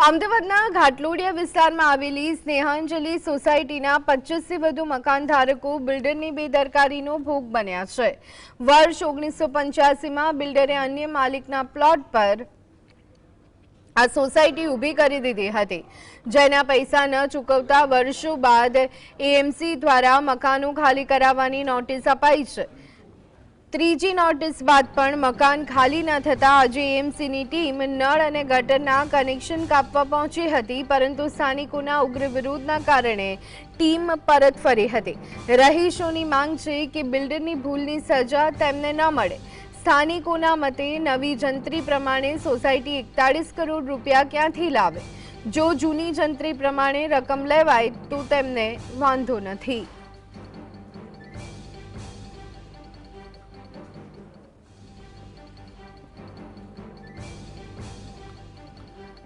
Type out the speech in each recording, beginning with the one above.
અમદાવાદના ઘાટલોડિયા વિસ્તારમાં આવેલી સ્નેહાંજલિ સોસાયટીના 25થી વધુ મકાન ધારકો બિલ્ડરની બેદરકારીનો ભોગ બન્યા છે। વર્ષ 1985માં બિલ્ડરે અન્ય માલિકના પ્લોટ પર આ સોસાયટી ઊભી કરી દીધી હતી, જેના પૈસા ન ચૂકવતા વર્ષો બાદ એએમસી દ્વારા મકાનો ખાલી કરાવવાની નોટિસ અપાઈ છે। ત્રીજી નોટિસ બાદ પણ મકાન ખાલી ન થતા આજે એએમસીની ટીમ નળ અને ગટરના કનેક્શન કાપવા પહોંચી હતી, પરંતુ સ્થાનિકોના ઉગ્ર વિરોધના કારણે ટીમ પરત ફરી હતી। રહીશોની માંગ છે કે બિલ્ડરની ભૂલની સજા તેમને ન મળે। સ્થાનિકોના મતે નવી જંત્રી પ્રમાણે સોસાયટી 41 કરોડ રૂપિયા ક્યાંથી લાવે? જો જૂની જંત્રી પ્રમાણે રકમ લેવાય તો તેમને વાંધો નથી।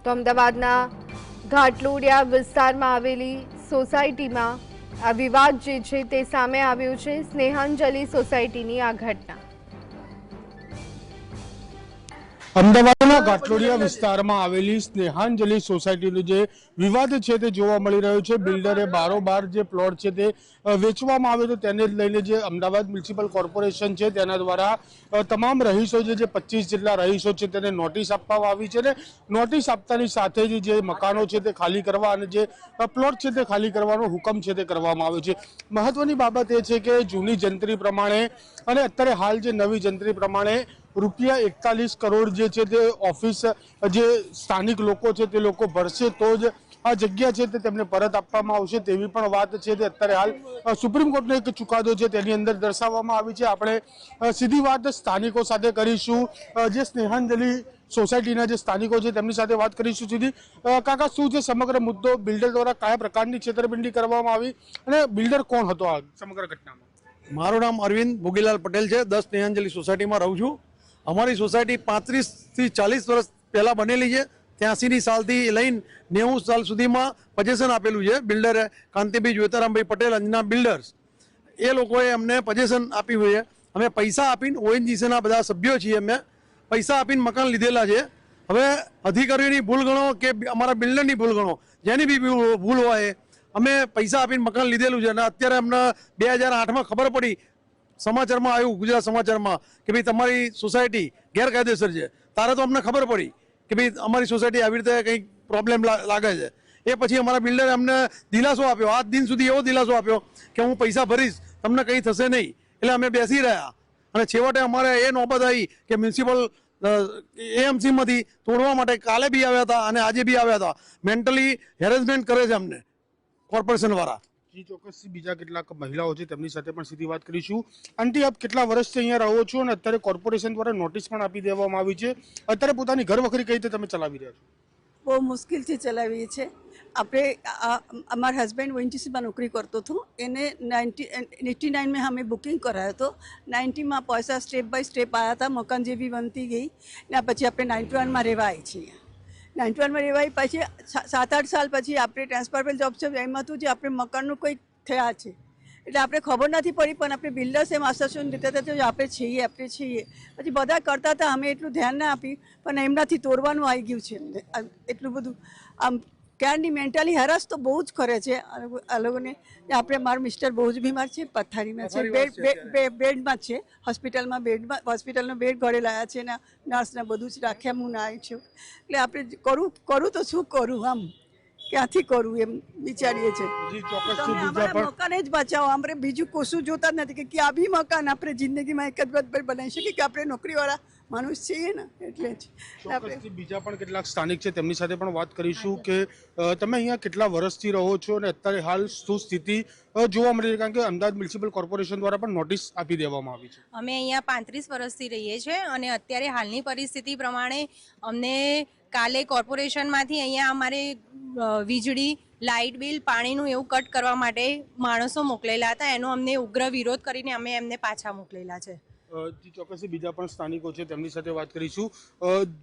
તો અમદાવાદના ઘાટલોડિયા વિસ્તારમાં આવેલી સોસાયટીમાં આ વિવાદ જે છે તે સામે આવ્યો છે। સ્નેહાંજલિ સોસાયટીની આ ઘટના અમદાવાદના ઘાટલોડિયા વિસ્તારમાં આવેલી સ્નેહાંજલિ સોસાયટીનો જે વિવાદ છે તે જોવા મળી રહ્યો છે। બિલ્ડરે બારોબાર જે પ્લોટ છે તે વેચવામાં આવ્યો તો તેને જ લઈને જે અમદાવાદ મ્યુનિસિપલ કોર્પોરેશન છે તેના દ્વારા તમામ રહીશો જે 25 જેટલા રહીશો છે તેને નોટિસ આપવામાં આવી છે। અને નોટિસ આપતાની સાથે જ જે મકાનો છે તે ખાલી કરવા અને જે પ્લોટ છે તે ખાલી કરવાનો હુકમ છે તે કરવામાં આવ્યો છે। મહત્વની બાબત એ છે કે જૂની જંત્રી પ્રમાણે અને અત્યારે હાલ જે નવી જંત્રી પ્રમાણે રૂપિયા 41 કરોડ જે છે તે ઓફિસ જે સ્થાનિક લોકો છે તે લોકો ભરશે તો જ આ જગ્યા છે તે તેમને પરત આપવામાં આવશે તેવી પણ વાત છે તે અત્યારે હાલ સુપ્રીમ કોર્ટનો એક ચુકાદો છે તેની અંદર દર્શાવવામાં આવી છે। આપણે સીધી વાત સ્થાનિકો સાથે કરીશું, જે સ્નેહાંજલિ સોસાયટીના જે સ્થાનિકો છે તેમની સાથે વાત કરીશું। સીધી કાકા, શું છે સમગ્ર મુદ્દો? બિલ્ડર દ્વારા કયા પ્રકારની છેતરપિંડી કરવામાં આવી અને બિલ્ડર કોણ હતો આ સમગ્ર ઘટનામાં? મારું નામ અરવિંદ ભોગીલાલ પટેલ છે। 10 સ્નેહાંજલિ સોસાયટીમાં રહું છું। અમારી સોસાયટી 35 થી 40 વર્ષ પહેલાં બનેલી છે। 83ની સાલથી લઈને 90 સાલ સુધીમાં પજેશન આપેલું છે બિલ્ડરે, કાંતિભાઈ જ્યોતિરામભાઈ પટેલ, અંજના બિલ્ડર્સ, એ લોકોએ અમને પજેશન આપ્યું છે। અમે પૈસા આપીને ઓએનજીસીના બધા સભ્યો છીએ, અમે પૈસા આપીને મકાન લીધેલા છે। હવે અધિકારીઓની ભૂલ ગણો કે અમારા બિલ્ડરની ભૂલ ગણો, જેની બી ભૂલ હોય, અમે પૈસા આપીને મકાન લીધેલું છે અને અત્યારે અમને 2008માં ખબર પડી, સમાચારમાં આવ્યું, ગુજરાત સમાચારમાં, કે ભાઈ તમારી સોસાયટી ગેરકાયદેસર છે। તારે તો અમને ખબર પડી કે ભાઈ અમારી સોસાયટી આવી રીતે કંઈક પ્રોબ્લેમ લાગે છે। એ પછી અમારા બિલ્ડરે અમને દિલાસો આપ્યો, આજ દિન સુધી એવો દિલાસો આપ્યો કે હું પૈસા ભરીશ, તમને કંઈ થશે નહીં। એટલે અમે બેસી રહ્યા અને છેવટે અમારે એ નોબત આવી કે મ્યુનિસિપલ એએમસીમાંથી તોડવા માટે કાલે બી આવ્યા હતા અને આજે બી આવ્યા હતા। મેન્ટલી હેરેસમેન્ટ કરે છે અમને કોર્પોરેશનવાળા। જી ચોક્કસ, બીજા કેટલાક મહિલાઓ છે તેમની સાથે પણ સીધી વાત કરીશું। આંટી, આપ કેટલા વર્ષથી અહીંયા રહો છો અને અત્યારે કોર્પોરેશન દ્વારા નોટિસ પણ આપી દેવામાં આવી છે, અત્યારે પોતાની ઘર વખરી કઈ રીતે તમે ચલાવી રહ્યા છો? બહુ મુશ્કેલથી ચલાવીએ છીએ આપણે। અમારા હસબન્ડ ઓએનજીસીમાં નોકરી કરતો હતો, એને 89માં અમે બુકિંગ કરાયો હતો। 90માં પૈસા સ્ટેપ બાય સ્ટેપ આવ્યા હતા, મકાન જેવી બનતી ગઈ ને પછી આપણે 91માં રહેવા આવી છીએ। 91માં રહેવાય પછી 7-8 સાલ પછી આપણે ટ્રાન્સફરેબલ જોબ છે, એમાં હતું જે આપણે મકાનનું કંઈક થયા છે, એટલે આપણે ખબર નથી પડી, પણ આપણે બિલ્ડર્સ એમ આશ્વાસન દેતા હતા આપણે છીએ। પછી બધા કરતા હતા, અમે એટલું ધ્યાન ના આપી, પણ એમનાથી તોડવાનું આવી ગયું છે એટલું બધું। આમ ક્યારની મેન્ટલી હેરાસ તો બહુ જ કરે છે આ લોકોને। આપણે મારું મિસ્ટર બહુ જ બીમાર છે, પથારીમાં છે, બેડમાં છે, હોસ્પિટલનો બેડ ઘરે લાવ્યા છે ને નર્સને બધું જ રાખ્યા, હું ના આવી છું। એટલે આપણે કરું તો શું કરું, આમ ક્યાંથી કરું એમ વિચારીએ છીએ। મકાન જ બચાવો, આપણે બીજું કશું જોતા જ નથી કે આ બી મકાન આપણે જિંદગીમાં એક જ વખત બનાવી શકીએ કે આપણે નોકરીવાળા માણસ છીએ ને, એટલે જ। બીજા પણ કેટલાક સ્થાનિક છે તેમની સાથે પણ વાત કરીશું કે તમે અહીંયા કેટલા વર્ષથી રહો છો અને અત્યારે હાલ શું સ્થિતિ જોવા મળી રહી? કારણ કે અમદાવાદ મ્યુનિસિપલ કોર્પોરેશન દ્વારા પણ નોટિસ આપી દેવામાં આવી છે। અમે અહીંયા 35 વર્ષથી રહીએ છીએ અને અત્યારે હાલની પરિસ્થિતિ પ્રમાણે અમને કાલે કોર્પોરેશનમાંથી અહીંયા અમારે વીજળી, લાઇટ બિલ, પાણીનું એવું કટ કરવા માટે માણસો મોકલેલા હતા, એનો અમને ઉગ્ર વિરોધ કરીને અમે એમને પાછા મોકલેલા છે। ચોક્કસથી બીજા પણ સ્થાનિકો છે તેમની સાથે વાત કરીશું।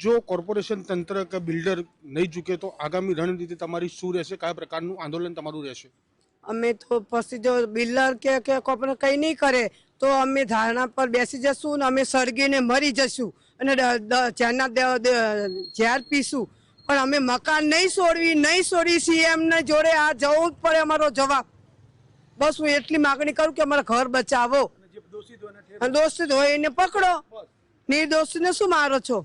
જો કોર્પોરેશન તંત્ર કે બિલ્ડર નહીં ચૂકે તો આગામી રણનીતિ તમારી શું રહેશે? કયા પ્રકારનું આંદોલન તમારું રહેશે? અમે તો પછી જો બિલ્ડર કે કોર્પોરેશન કંઈ નહીં કરે તો અમે ધારણા પર બેસી જશું ને અમે સળગીને મરી જશું અને ઝેર પીશું પણ અમે મકાન નહીં છોડી સીએમ ને જોડે આ જવું જ પડે અમારો જવાબ. બસ હું એટલી માગણી કરું કે અમારા ઘર બચાવો. દોષિત હોય એને પકડો, નિર્દોષને શું મારો છો?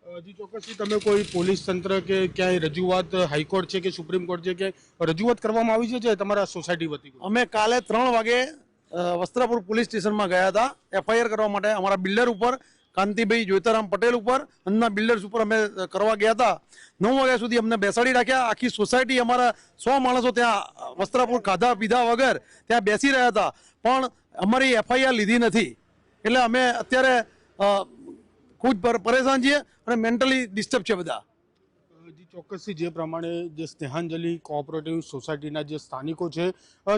હજી ચોક્કસથી તમે કોઈ પોલીસ તંત્ર કે ક્યાંય રજૂઆત હાઈકોર્ટ છે કે સુપ્રીમ કોર્ટ છે કે રજૂઆત કરવામાં આવી છે તમારા સોસાયટી વતી? અમે કાલે 3 વાગે વસ્ત્રાપુર પોલીસ સ્ટેશનમાં ગયા હતા એફઆઈઆર કરવા માટે. અમારા બિલ્ડર ઉપર કાંતિભાઈ જોઈતારામ પટેલ ઉપર અન્ના બિલ્ડર્સ ઉપર અમે કરવા ગયા હતા. 9 વાગ્યા સુધી અમને બેસાડી રાખ્યા. આખી સોસાયટી અમારા 100 માણસો ત્યાં વસ્ત્રાપુર ખાધા પીધા વગર ત્યાં બેસી રહ્યા હતા, પણ અમારી એફઆઈઆર લીધી નથી. એટલે અમે અત્યારે ખૂબ પરેશાન છીએ અને મેન્ટલી ડિસ્ટર્બ છે બધા. ચોક્કસથી જે પ્રમાણે જે સ્નેહાંજલિ કોઓપરેટિવ સોસાયટીના જે સ્થાનિકો છે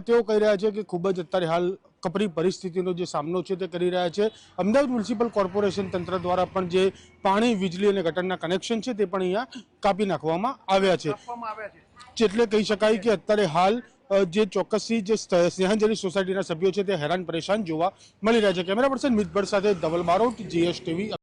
તેઓ કહી રહ્યા છે કે ખૂબ જ અત્યારે હાલ કપરી પરિસ્થિતિનો જે સામનો છે તે કરી રહ્યા છે. અમદાવાદ મ્યુનિસિપલ કોર્પોરેશન તંત્ર દ્વારા પણ જે પાણી વીજળી અને ગટરના કનેક્શન છે તે પણ અહીંયા કાપી નાખવામાં આવ્યા છે. એટલે કહી શકાય કે અત્યારે હાલ જે ચોક્કસથી જે સ્નેહાંજલિ સોસાયટીના સભ્યો છે તે હેરાન પરેશાન જોવા મળી રહ્યા છે. કેમેરા પર્સન મિત ભટ્ટ સાથે ધવલ બારોટ, GS TV.